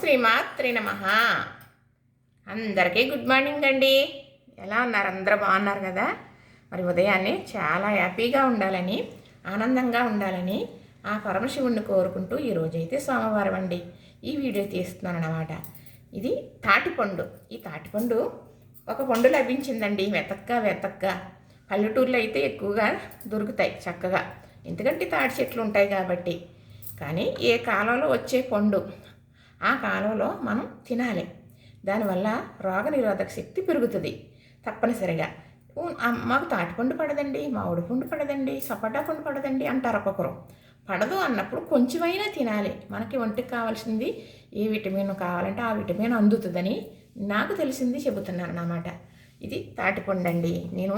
శ్రీమాత్రే నమః. అందరికీ గుడ్ మార్నింగ్ అండి. ఎలా ఉన్నారు? అందరూ బాగున్నారు కదా? మరి ఉదయాన్నే చాలా హ్యాపీగా ఉండాలని, ఆనందంగా ఉండాలని ఆ పరమశివుణ్ణి కోరుకుంటూ ఈరోజైతే సోమవారం అండి ఈ వీడియో తీస్తున్నాను అన్నమాట. ఇది తాటిపండు. ఈ తాటిపండు ఒక పండు లభించిందండి వెతక్క. పల్లెటూరులో అయితే ఎక్కువగా దొరుకుతాయి చక్కగా, ఎందుకంటే తాటి చెట్లు ఉంటాయి కాబట్టి. కానీ ఏ కాలంలో వచ్చే పండు ఆ కాలంలో మనం తినాలి. దానివల్ల రోగనిరోధక శక్తి పెరుగుతుంది తప్పనిసరిగా. మాకు తాటిపండు పడదండి, మామిడి పండు పడదండి, సపోటా పండు పడదండి అంటారు ఒక్కొక్కరు. పడదు అన్నప్పుడు కొంచెమైనా తినాలి. మనకి ఒంటికి కావాల్సింది ఏ విటమిన్ కావాలంటే ఆ విటమిన్ అందుతుందని నాకు తెలిసింది చెబుతున్నాను అన్నమాట. ఇది తాటిపండు అండి. నేను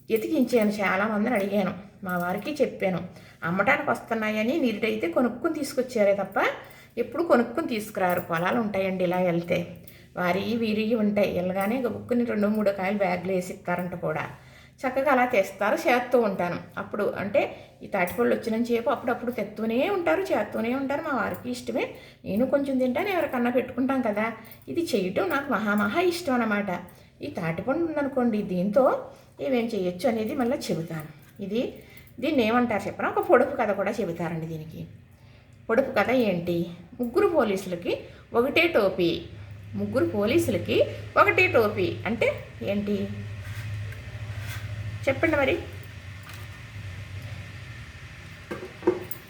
ఎతికించాను, చాలామందిని అడిగాను, మా వారికి చెప్పాను. అమ్మటానికి వస్తున్నాయని నీరుడైతే కొనుక్కొని తీసుకొచ్చారే తప్ప ఎప్పుడు కొనుక్కొని తీసుకురారు. పొలాలు ఉంటాయండి ఇలా వెళ్తే, వారి వీరిగి ఉంటాయి. వెళ్ళగానే గబుక్కుని 2-3 కాయలు బ్యాగ్లు వేసి ఇస్తారంట కూడా. చక్కగా అలా తెస్తారు, చేస్తూ ఉంటాను. అప్పుడు అంటే ఈ తాటిపళ్ళు వచ్చిన చేపు అప్పుడప్పుడు తెస్తూనే ఉంటారు, చేస్తూనే ఉంటారు. మా వారికి ఇష్టమే, నేను కొంచెం తింటాను, ఎవరికన్నా పెట్టుకుంటాం కదా. ఇది చేయటం నాకు మహా ఇష్టం అన్నమాట. ఈ తాటిపండు ఉందనుకోండి, దీంతో ఏమేం చేయొచ్చు అనేది మళ్ళీ చెబుతాను. దీన్ని ఏమంటారు చెప్పనా, ఒక పొడుపు కథ కూడా చెబుతారండి దీనికి. పొడుపు కథ ఏంటి? ముగ్గురు పోలీసులకి ఒకటే టోపీ అంటే ఏంటి చెప్పండి మరి.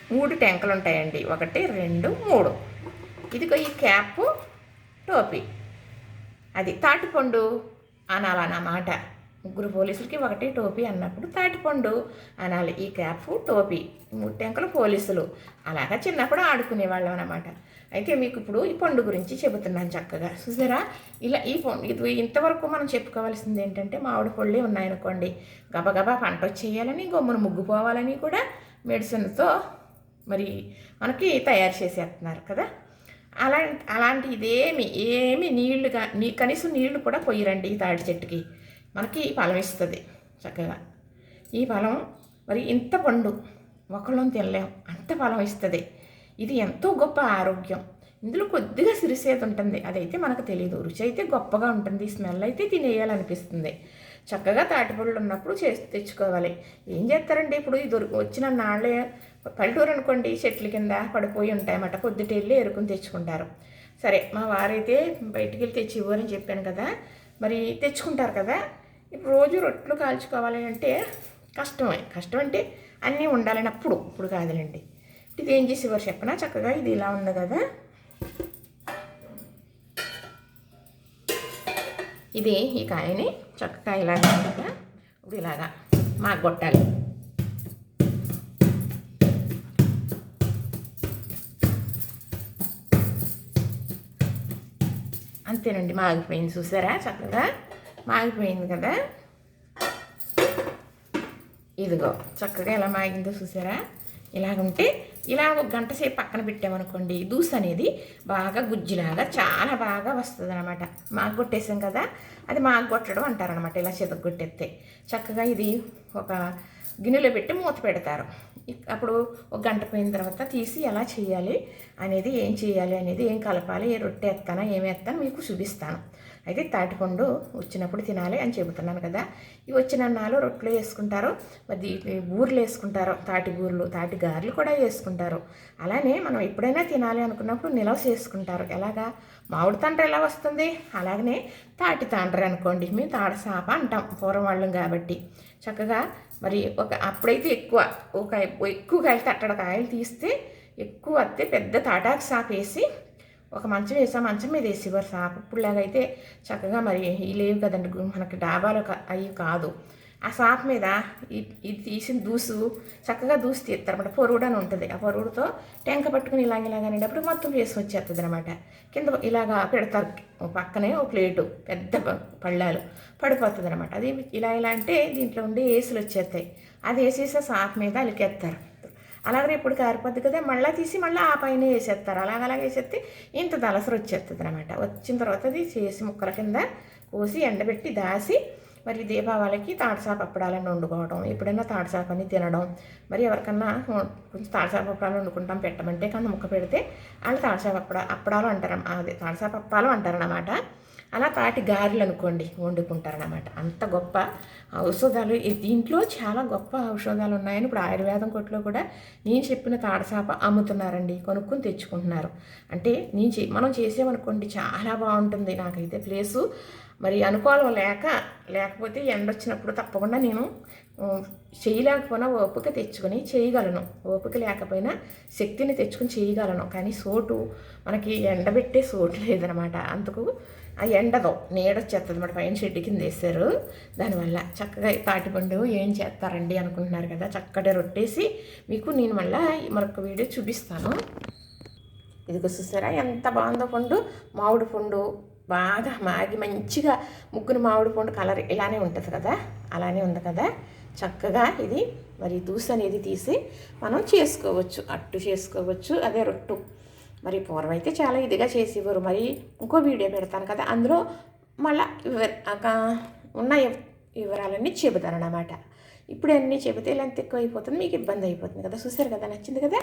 3 టెంకలు ఉంటాయండి, 1, 2, 3. ఇదిగో ఈ క్యాప్ టోపీ, అది తాటిపండు అనాలన్నమాట. ముగ్గురు పోలీసులకి ఒకటే టోపీ అన్నప్పుడు తాటిపండు అనాలి. ఈ క్యాప్ టోపీ, 3 టెంకలు పోలీసులు. అలాగా చిన్నప్పుడు ఆడుకునేవాళ్ళం అన్నమాట. అయితే మీకు ఇప్పుడు ఈ పండు గురించి చెబుతున్నాను చక్కగా. చూసారా, ఇలా ఈ పండు ఇది ఇంతవరకు మనం చెప్పుకోవాల్సింది ఏంటంటే, మామిడి పళ్ళే ఉన్నాయనుకోండి, గబగబా పంట వచ్చేయాలని, గమ్మున ముగ్గుపోవాలని కూడా మెడిసిన్తో మరి మనకి తయారు చేసేస్తున్నారు కదా. అలాంటి ఏమి నీళ్లుగా కనీసం నీళ్లు కూడా పోయిరండి ఈ తాటి చెట్టుకి. మనకి ఫలం ఇస్తుంది చక్కగా. ఈ ఫలం మరి ఇంత పండు ఒకళ్ళం తినలేం, అంత ఫలం ఇస్తుంది. ఇది ఎంతో గొప్ప ఆరోగ్యం. ఇందులో కొద్దిగా సిరిసేది ఉంటుంది, అదైతే మనకు తెలియదు. రుచి అయితే గొప్పగా ఉంటుంది, స్మెల్ అయితే తినేయాలనిపిస్తుంది. చక్కగా తాటిపళ్ళు ఉన్నప్పుడు తెచ్చుకోవాలి. ఏం చేస్తారండి, ఇప్పుడు ఈ వచ్చిన నాళ్ళే పల్లెటూరు అనుకోండి, చెట్ల కింద పడిపోయి ఉంటాయన్నమాట. పొద్దుటే వెళ్ళి ఎరుకుని తెచ్చుకుంటారు. సరే, మా వారైతే బయటికి వెళ్ళి తెచ్చి ఇవ్వరని చెప్పాను కదా, మరి తెచ్చుకుంటారు కదా. ఇప్పుడు రోజు రొట్టెలు కాల్చుకోవాలి అంటే కష్టం అంటే అన్నీ ఉండాలని ఇప్పుడు కాదులేండి. ఇది ఏం చేసేవారు చెప్పనా, చక్కగా ఇది ఇలా ఉంది కదా, ఈ కాయని చక్కగా ఇలాగా కదా, ఇప్పుడు ఇలాగా మాగొట్టాలి. అంతేనండి, మాగిపోయింది. చూసారా, చక్కగా మాగిపోయింది కదా. ఇదిగో చక్కగా ఎలా మాగిందో చూసారా. ఇలాగుంటే ఇలా 1 గంట సేపు పక్కన పెట్టామనుకోండి, దూసు అనేది బాగా గుజ్జులాగా చాలా బాగా వస్తుంది అనమాట. మాగొట్టేసాం కదా, అది మాగొట్టడం అంటారనమాట. ఇలా చితగొట్టేస్తే చక్కగా ఇది ఒక గిన్నెలో పెట్టి మూత పెడతారు. అప్పుడు 1 గంట పోయిన తర్వాత తీసి ఎలా చేయాలి అనేది, ఏం చేయాలి అనేది, ఏం కలపాలి, ఏ రొట్టె ఎత్తానో ఏమి ఎత్తానో మీకు చూపిస్తాను. అయితే తాటిపండు వచ్చినప్పుడు తినాలి అని చెబుతున్నాను కదా. ఇవి వచ్చిన అన్నాలు రొట్టెలు వేసుకుంటారు, మరి బూరెలు వేసుకుంటారు, తాటి బూరెలు, తాటి గారెలు కూడా వేసుకుంటారు. అలానే మనం ఎప్పుడైనా తినాలి అనుకున్నప్పుడు నిలవ చేసుకుంటారు. ఎలాగా, మామిడి తండ్రి ఎలా వస్తుంది అలాగనే తాటి తండ్రి అనుకోండి, మేము తాడి సాప అంటాం పూర్వం వాళ్ళం కాబట్టి. చక్కగా మరి అప్పుడైతే ఎక్కువ కాయలు, తట్టడ కాయలు తీస్తే ఎక్కువ వస్తే పెద్ద తాటాకు సాప వేసి ఒక మంచం వేసి, మంచం మీద వేసేవారు సాప. ఇప్పుడులాగా అయితే చక్కగా మరి ఇవి లేవు కదండి, మనకి డాబాలు అవి కాదు. ఆ సాప మీద ఇది తీసిన దూసు చక్కగా దూసి తీస్తారన్నమాట. పొరుగుడు అని ఉంటుంది, ఆ పొరుగుడుతో టెంక పట్టుకుని ఇలాగనేటప్పుడు మొత్తం వేసి వచ్చేస్తుంది అనమాట. కింద ఇలాగా పెడతారు, పక్కనే ఒక ప్లేటు పెద్ద పళ్ళాలు పడిపోతుంది అనమాట. అది ఇలా అంటే దీంట్లో ఉండే ఏసులు వచ్చేస్తాయి. అది వేసేసి సాప మీద అలికేస్తారు. అలాగే ఇప్పుడు కారిపోద్ది కదా, మళ్ళీ తీసి మళ్ళీ ఆ పైన వేసేస్తారు. అలాగ వేసేస్తే ఇంత దలసరి వచ్చేస్తుంది అనమాట. వచ్చిన తర్వాత అది చేసి ముక్కల కింద కోసి ఎండబెట్టి దాసి మరి దీపావళికి తాటసాప అప్పడాలని వండుకోవడం, ఎప్పుడైనా తాటసాపని తినడం. మరి ఎవరికన్నా కొంచెం తాటసాప అప్పడాలు వండుకుంటాం పెట్టమంటే కన్నా ముక్క పెడితే వాళ్ళు తాటసాప అప్పడాలు అంటారు, అదే తాటసాప అప్పాలు అంటారన్నమాట. అలా తాటి గారెలు అనుకోండి వండుకుంటారనమాట. అంత గొప్ప ఔషధాలు దీంట్లో చాలా గొప్ప ఔషధాలు ఉన్నాయని ఇప్పుడు ఆయుర్వేదం కొట్లో కూడా నేను చెప్పిన తాడసాప అమ్ముతున్నారండి, కొనుక్కొని తెచ్చుకుంటున్నారు. అంటే మనం చేసేమనుకోండి చాలా బాగుంటుంది. నాకైతే ప్లేసు మరి అనుకూలం లేకపోతే ఎండ వచ్చినప్పుడు తప్పకుండా నేను చేయలేకపోయినా ఓపిక తెచ్చుకొని చేయగలను, ఓపిక లేకపోయినా శక్తిని తెచ్చుకొని చేయగలను. కానీ సోటు మనకి ఎండబెట్టే సోటు లేదనమాట. అందుకు ఆ ఎండదో నీడొచ్చేస్తుంది అనమాట. పైన షెడ్ కింద వేసారు, దానివల్ల చక్కగా తాటిపండు ఏం చేస్తారండి అనుకుంటున్నారు కదా. చక్కటి రొట్టేసి మీకు నేను మరొక వీడియో చూపిస్తాను. ఇదిగో చూసారా ఎంత బాగుందో పండు, మామిడి పండు బాగా మాగి మంచిగా ముగ్గురు మామిడి పండు కలర్ ఇలానే ఉంటుంది కదా, అలానే ఉంది కదా. చక్కగా ఇది మరి దూస అనేది తీసి మనం చేసుకోవచ్చు, అట్టు చేసుకోవచ్చు, అదే రొట్టు. మరి పూర్వం అయితే చాలా ఇదిగా చేసేవారు. మరి ఇంకో వీడియో పెడతాను కదా, అందులో మళ్ళీ ఉన్న వివరాలన్నీ చెబుతానన్నమాట. ఇప్పుడు అన్నీ చెబితే లెంత్ ఎక్కువ అయిపోతుంది, మీకు ఇబ్బంది అయిపోతుంది కదా. చూసారు కదా, నచ్చింది కదా.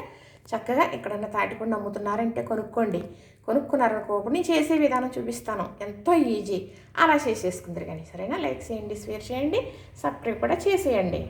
చక్కగా ఎక్కడన్నా తాటిపండు అమ్ముతున్నారంటే కొనుక్కున్నారనుకో, నేను చేసే విధానం చూపిస్తాను, ఎంతో ఈజీ. అలా చేసేసుకుందరు కానీ. సరేనా, లైక్ చేయండి, షేర్ చేయండి, సబ్స్క్రైబ్ కూడా చేసేయండి.